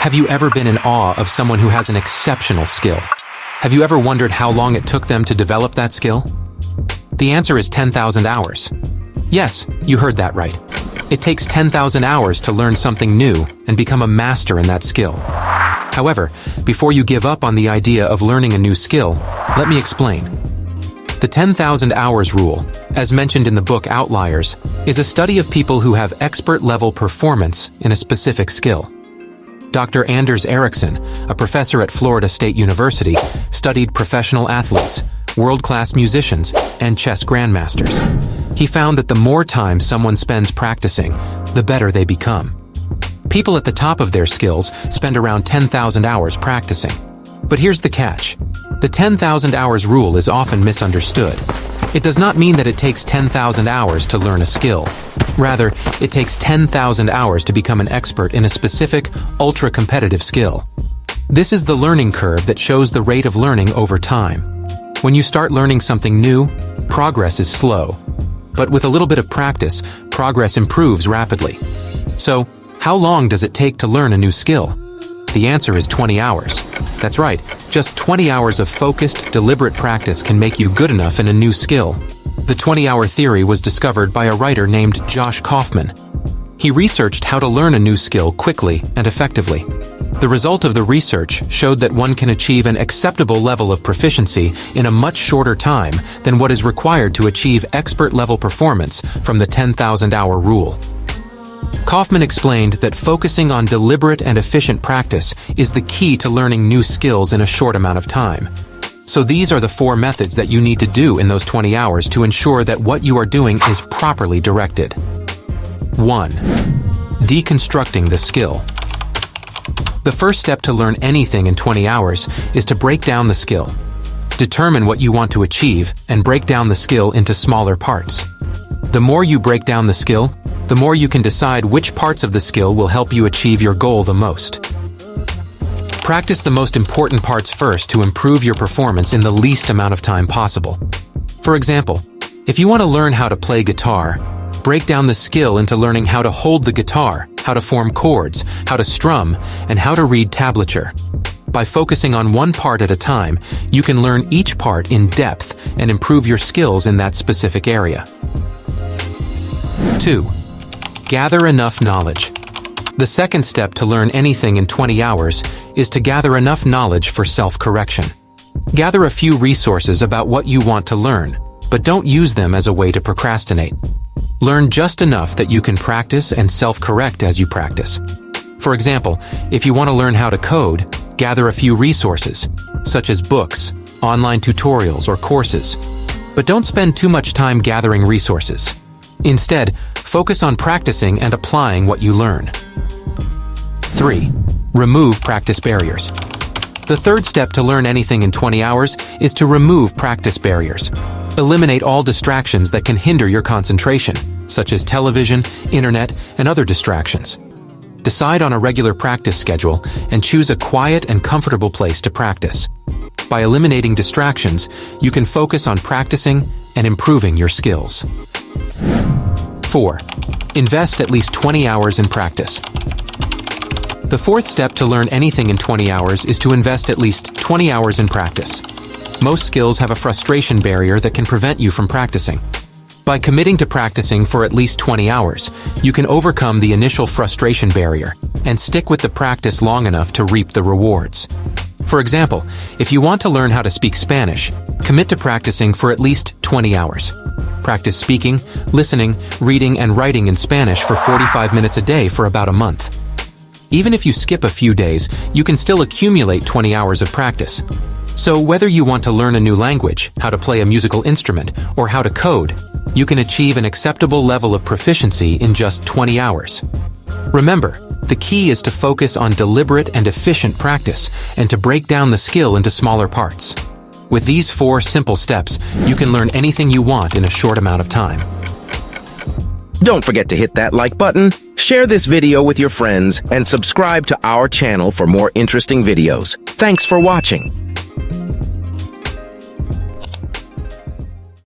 Have you ever been in awe of someone who has an exceptional skill? Have you ever wondered how long it took them to develop that skill? The answer is 10,000 hours. Yes, you heard that right. It takes 10,000 hours to learn something new and become a master in that skill. However, before you give up on the idea of learning a new skill, let me explain. The 10,000 hours rule, as mentioned in the book Outliers, is a study of people who have expert-level performance in a specific skill. Dr. Anders Ericsson, a professor at Florida State University, studied professional athletes, world-class musicians, and chess grandmasters. He found that the more time someone spends practicing, the better they become. People at the top of their skills spend around 10,000 hours practicing. But here's the catch. The 10,000 hours rule is often misunderstood. It does not mean that it takes 10,000 hours to learn a skill. Rather, it takes 10,000 hours to become an expert in a specific, ultra-competitive skill. This is the learning curve that shows the rate of learning over time. When you start learning something new, progress is slow. But with a little bit of practice, progress improves rapidly. So, how long does it take to learn a new skill? The answer is 20 hours. That's right, just 20 hours of focused, deliberate practice can make you good enough in a new skill. The 20-hour theory was discovered by a writer named Josh Kaufman. He researched how to learn a new skill quickly and effectively. The result of the research showed that one can achieve an acceptable level of proficiency in a much shorter time than what is required to achieve expert-level performance from the 10,000-hour rule. Kaufman explained that focusing on deliberate and efficient practice is the key to learning new skills in a short amount of time. So these are the 4 methods that you need to do in those 20 hours to ensure that what you are doing is properly directed. 1. Deconstructing the skill. The first step to learn anything in 20 hours is to break down the skill. Determine what you want to achieve and break down the skill into smaller parts. The more you break down the skill, the more you can decide which parts of the skill will help you achieve your goal the most. Practice the most important parts first to improve your performance in the least amount of time possible. For example, if you want to learn how to play guitar, break down the skill into learning how to hold the guitar, how to form chords, how to strum, and how to read tablature. By focusing on one part at a time, you can learn each part in depth and improve your skills in that specific area. 2. Gather enough knowledge. The second step to learn anything in 20 hours is to gather enough knowledge for self-correction. Gather a few resources about what you want to learn, but don't use them as a way to procrastinate. Learn just enough that you can practice and self-correct as you practice. For example, if you want to learn how to code, gather a few resources, such as books, online tutorials, or courses. But don't spend too much time gathering resources. Instead, focus on practicing and applying what you learn. 3. Remove practice barriers. The third step to learn anything in 20 hours is to remove practice barriers. Eliminate all distractions that can hinder your concentration, such as television, internet, and other distractions. Decide on a regular practice schedule and choose a quiet and comfortable place to practice. By eliminating distractions, you can focus on practicing and improving your skills. 4. Invest at least 20 hours in practice. The fourth step to learn anything in 20 hours is to invest at least 20 hours in practice. Most skills have a frustration barrier that can prevent you from practicing. By committing to practicing for at least 20 hours, you can overcome the initial frustration barrier and stick with the practice long enough to reap the rewards. For example, if you want to learn how to speak Spanish, commit to practicing for at least 20 hours. Practice speaking, listening, reading, and writing in Spanish for 45 minutes a day for about a month. Even if you skip a few days, you can still accumulate 20 hours of practice. So whether you want to learn a new language, how to play a musical instrument, or how to code, you can achieve an acceptable level of proficiency in just 20 hours. Remember, the key is to focus on deliberate and efficient practice and to break down the skill into smaller parts. With these 4 simple steps, you can learn anything you want in a short amount of time. Don't forget to hit that like button, share this video with your friends, and subscribe to our channel for more interesting videos. Thanks for watching.